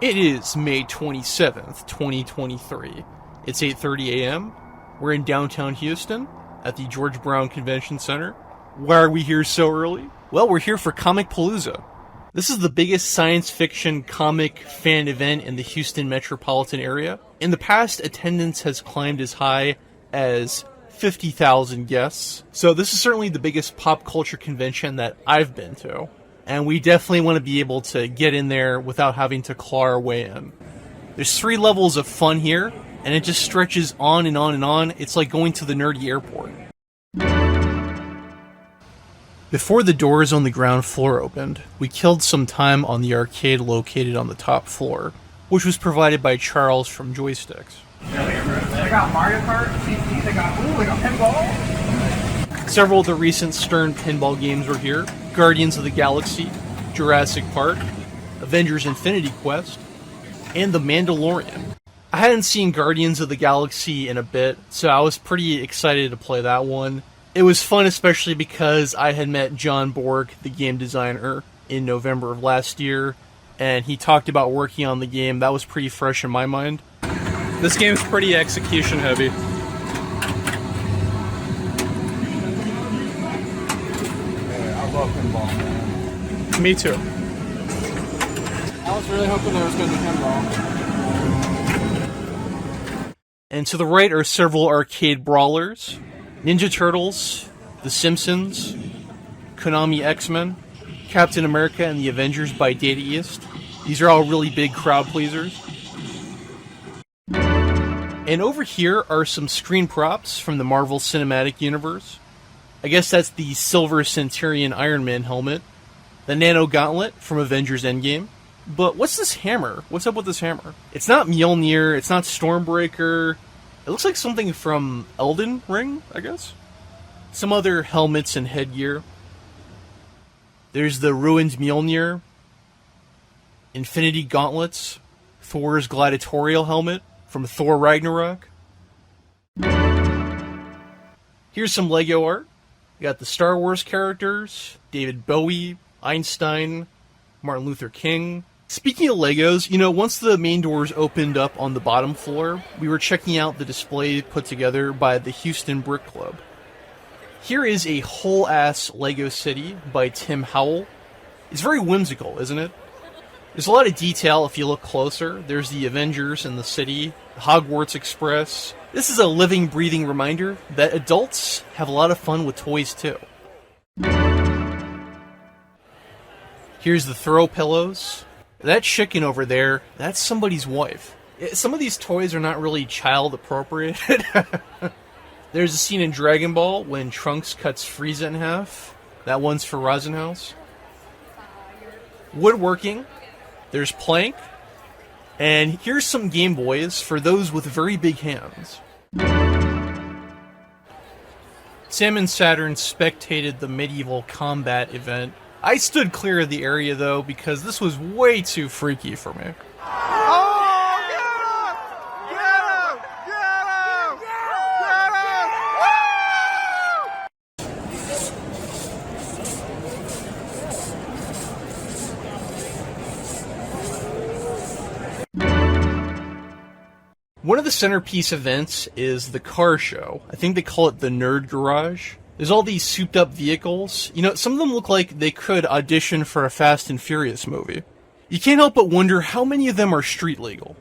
It is May 27th, 2023. It's 8:30 a.m. We're in downtown Houston at the George Brown Convention Center. Why are we here so early? Well, we're here for Comicpalooza. This is the biggest science fiction comic fan event in the Houston metropolitan area. In the past, attendance has climbed as high as 50,000 guests. So this is certainly the biggest pop culture convention that I've been to. And we definitely want to be able to get in there without having to claw our way in. There's 3 levels of fun here, and it just stretches on and on and on. It's like going to the nerdy airport. Before the doors on the ground floor opened, we killed some time on the arcade located on the top floor, which was provided by Charles from Joystix. They got Mario Kart, CC, they got pinball. Several of the recent Stern pinball games were here. Guardians of the Galaxy, Jurassic Park, Avengers Infinity Quest, and The Mandalorian. I hadn't seen Guardians of the Galaxy in a bit, so I was pretty excited to play that one. It was fun, especially because I had met John Borg, the game designer, in November of last year, and he talked about working on the game. That was pretty fresh in my mind. This game's pretty execution heavy. I love pinball, man. Me too. I was really hoping there was going to be pinball. And to the right are several arcade brawlers. Ninja Turtles, The Simpsons, Konami X-Men, Captain America and the Avengers by Data East. These are all really big crowd pleasers. And over here are some screen props from the Marvel Cinematic Universe. I guess that's the Silver Centurion Iron Man helmet, the Nano Gauntlet from Avengers Endgame. But what's this hammer? What's up with this hammer? It's not Mjolnir, it's not Stormbreaker. It looks like something from Elden Ring, I guess. Some other helmets and headgear. There's the ruined Mjolnir, Infinity Gauntlets, Thor's gladiatorial helmet from Thor Ragnarok. Here's some Lego art. You got the Star Wars characters, David Bowie, Einstein, Martin Luther King. Speaking of Legos, once the main doors opened up on the bottom floor, we were checking out the display put together by the Houston Brick Club. Here is a whole-ass Lego city by Tim Howell. It's very whimsical, isn't it? There's a lot of detail if you look closer. There's the Avengers in the city, the Hogwarts Express. This is a living, breathing reminder that adults have a lot of fun with toys too. Here's the throw pillows. That chicken over there, that's somebody's wife. Some of these toys are not really child appropriate. There's a scene in Dragon Ball when Trunks cuts Frieza in half. That one's for Rosenhaus. Woodworking. There's plank. And here's some Game Boys for those with very big hands. Sam and Saturn spectated the medieval combat event. I stood clear of the area, though, because this was way too freaky for me. Oh, get him! Get him! Get him! Get him! One of the centerpiece events is the car show. I think they call it the Nerd Garage. There's all these souped-up vehicles. Some of them look like they could audition for a Fast and Furious movie. You can't help but wonder how many of them are street legal.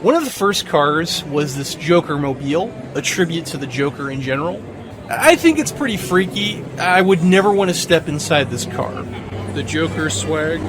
One of the first cars was this Joker Mobile, a tribute to the Joker in general. I think it's pretty freaky. I would never want to step inside this car. The Joker swag.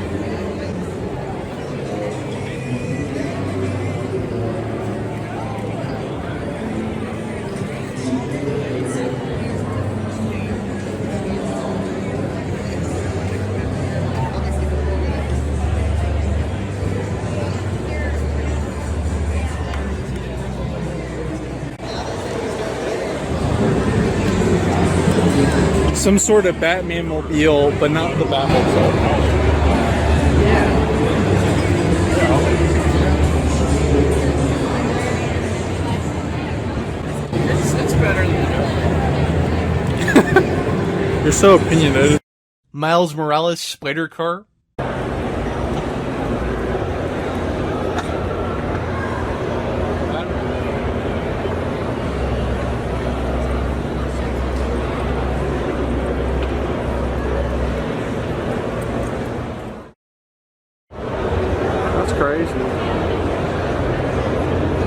Some sort of Batman mobile, but not the Batmobile. It's better than the Joker. You're so opinionated. Miles Morales' spider car. crazy.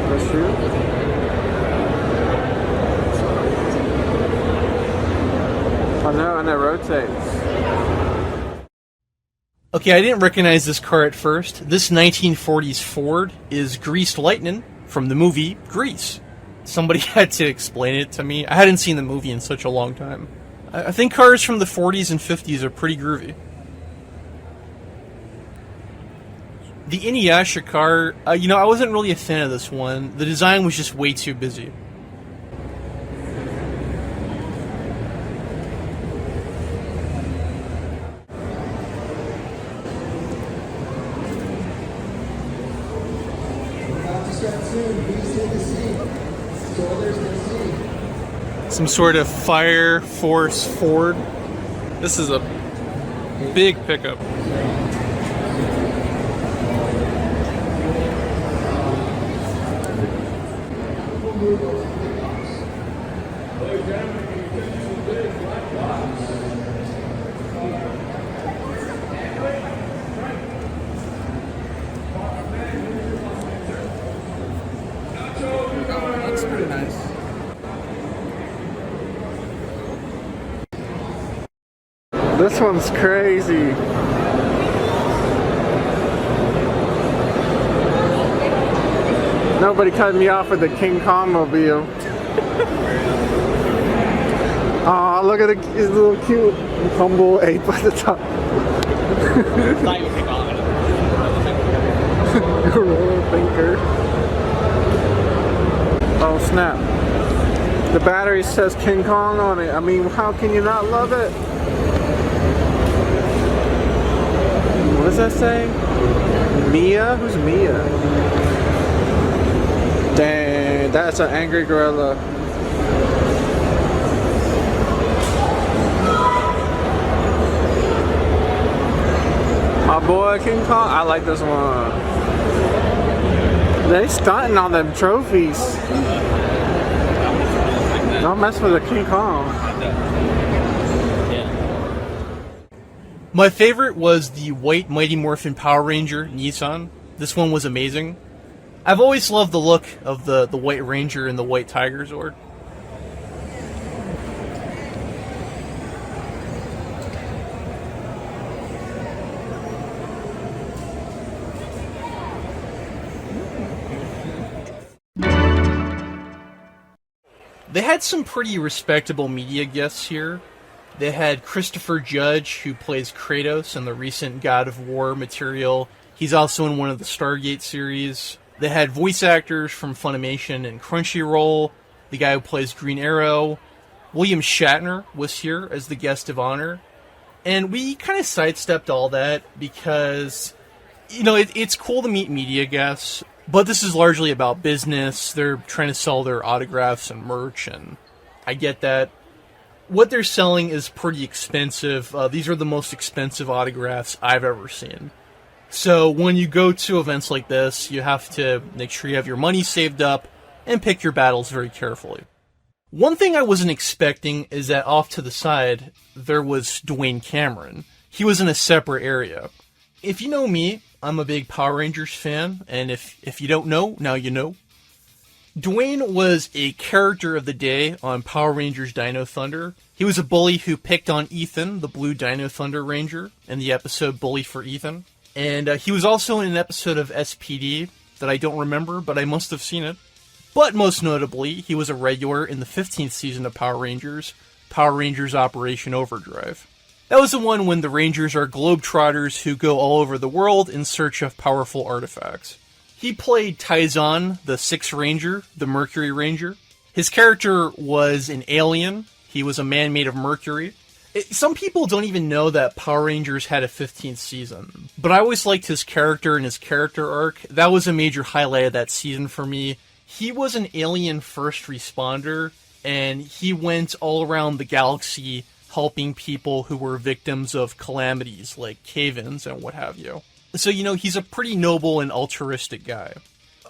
Let's shoot. I know, and it rotates. Okay, I didn't recognize this car at first. This 1940s Ford is Greased Lightning from the movie Grease. Somebody had to explain it to me. I hadn't seen the movie in such a long time. I think cars from the 40s and 50s are pretty groovy. The Itasha car, I wasn't really a fan of this one. The design was just way too busy. Some sort of Fire Force Ford. This is a big pickup. That's pretty nice. This one's crazy. Nobody cut me off with the King Kong mobile. Aw, look at his little cute humble ape at the top. Roller thinker. Oh snap. The battery says King Kong on it. I mean, how can you not love it? What does that say? Mia? Who's Mia? Dang, that's an angry gorilla. My boy King Kong, I like this one. They stunting on them trophies. Don't mess with the King Kong. My favorite was the white Mighty Morphin Power Ranger Nissan. This one was amazing. I've always loved the look of the White Ranger and the White Tiger Zord. They had some pretty respectable media guests here. They had Christopher Judge, who plays Kratos in the recent God of War material. He's also in one of the Stargate series. They had voice actors from Funimation and Crunchyroll. The guy who plays Green Arrow. William Shatner was here as the guest of honor. And we kind of sidestepped all that because, it's cool to meet media guests, but this is largely about business. They're trying to sell their autographs and merch, and I get that. What they're selling is pretty expensive. These are the most expensive autographs I've ever seen. So when you go to events like this, you have to make sure you have your money saved up and pick your battles very carefully. One thing I wasn't expecting is that off to the side, there was Dwyane Cameron. He was in a separate area. If you know me, I'm a big Power Rangers fan, and if you don't know, now you know. Dwayne was a character of the day on Power Rangers Dino Thunder. He was a bully who picked on Ethan, the blue Dino Thunder Ranger, in the episode Bully for Ethan. And he was also in an episode of SPD that I don't remember, but I must have seen it. But most notably, he was a regular in the 15th season of Power Rangers Operation Overdrive. That was the one when the Rangers are globetrotters who go all over the world in search of powerful artifacts. He played Taizan, the Sixth Ranger, the Mercury Ranger. His character was an alien. He was a man made of mercury. Some people don't even know that Power Rangers had a 15th season, but I always liked his character and his character arc. That was a major highlight of that season for me. He was an alien first responder, and he went all around the galaxy helping people who were victims of calamities like cave-ins and what have you. So, he's a pretty noble and altruistic guy.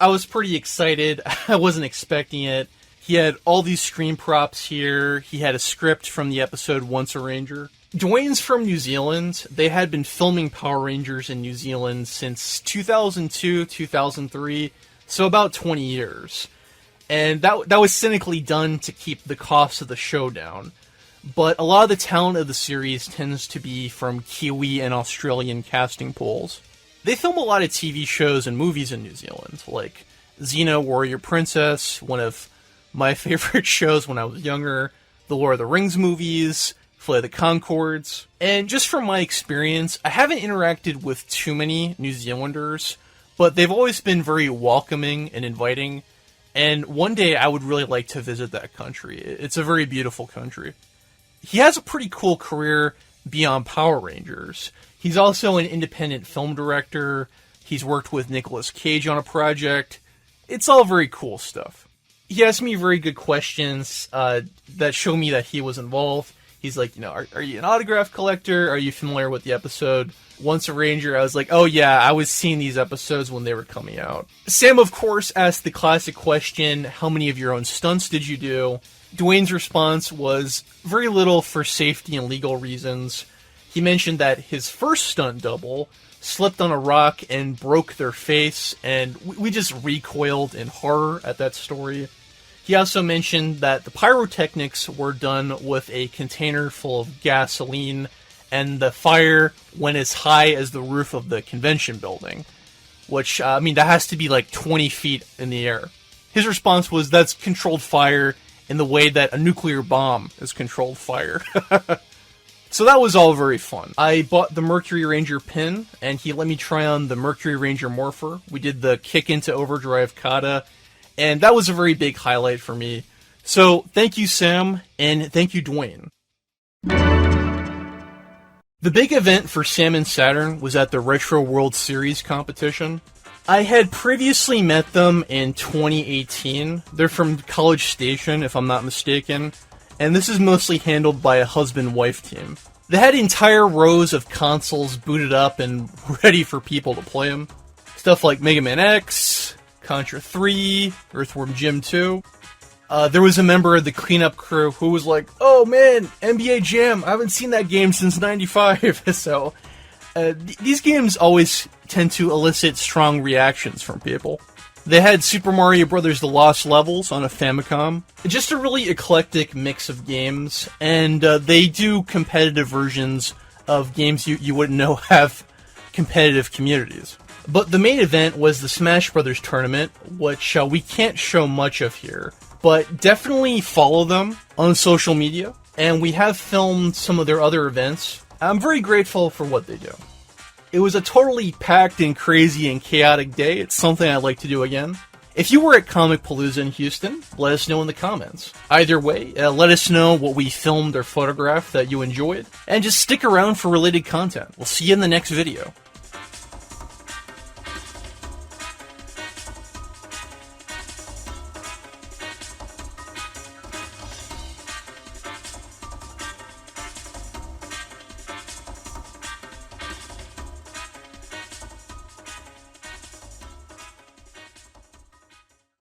I was pretty excited. I wasn't expecting it. He had all these screen props here. He had a script from the episode Once a Ranger. Dwayne's from New Zealand. They had been filming Power Rangers in New Zealand since 2002, 2003, so about 20 years. And that was cynically done to keep the cost of the show down. But a lot of the talent of the series tends to be from Kiwi and Australian casting pools. They film a lot of TV shows and movies in New Zealand, like Xena Warrior Princess, one of my favorite shows when I was younger, the Lord of the Rings movies, Flight of the Conchords. And just from my experience, I haven't interacted with too many New Zealanders, but they've always been very welcoming and inviting, and one day I would really like to visit that country. It's a very beautiful country. He has a pretty cool career beyond Power Rangers. He's also an independent film director. He's worked with Nicolas Cage on a project. It's all very cool stuff. He asked me very good questions that show me that he was involved. He's like, are you an autograph collector? Are you familiar with the episode Once a Ranger? I was like, oh yeah, I was seeing these episodes when they were coming out. Sam, of course, asked the classic question, how many of your own stunts did you do? Dwayne's response was very little for safety and legal reasons. He mentioned that his first stunt double slipped on a rock and broke their face, and we just recoiled in horror at that story. He also mentioned that the pyrotechnics were done with a container full of gasoline, and the fire went as high as the roof of the convention building, which, that has to be like 20 feet in the air. His response was, that's controlled fire in the way that a nuclear bomb is controlled fire. So that was all very fun. I bought the Mercury Ranger pin, and he let me try on the Mercury Ranger Morpher. We did the kick into overdrive kata, and that was a very big highlight for me. So thank you, Sam, and thank you, Dwayne. The big event for Sam and Saturn was at the Retro World Series competition. I had previously met them in 2018. They're from College Station, if I'm not mistaken, and this is mostly handled by a husband-wife team. They had entire rows of consoles booted up and ready for people to play them. Stuff like Mega Man X, Contra 3, Earthworm Jim 2. There was a member of the cleanup crew who was like, oh man, NBA Jam, I haven't seen that game since 95. So, these games always tend to elicit strong reactions from people. They had Super Mario Bros. The Lost Levels on a Famicom. Just a really eclectic mix of games, and they do competitive versions of games you wouldn't know have competitive communities. But the main event was the Smash Brothers tournament, which we can't show much of here, but definitely follow them on social media, and we have filmed some of their other events. I'm very grateful for what they do. It was a totally packed and crazy and chaotic day. It's something I'd like to do again. If you were at Comicpalooza in Houston, let us know in the comments. Either way, let us know what we filmed or photographed that you enjoyed, and just stick around for related content. We'll see you in the next video.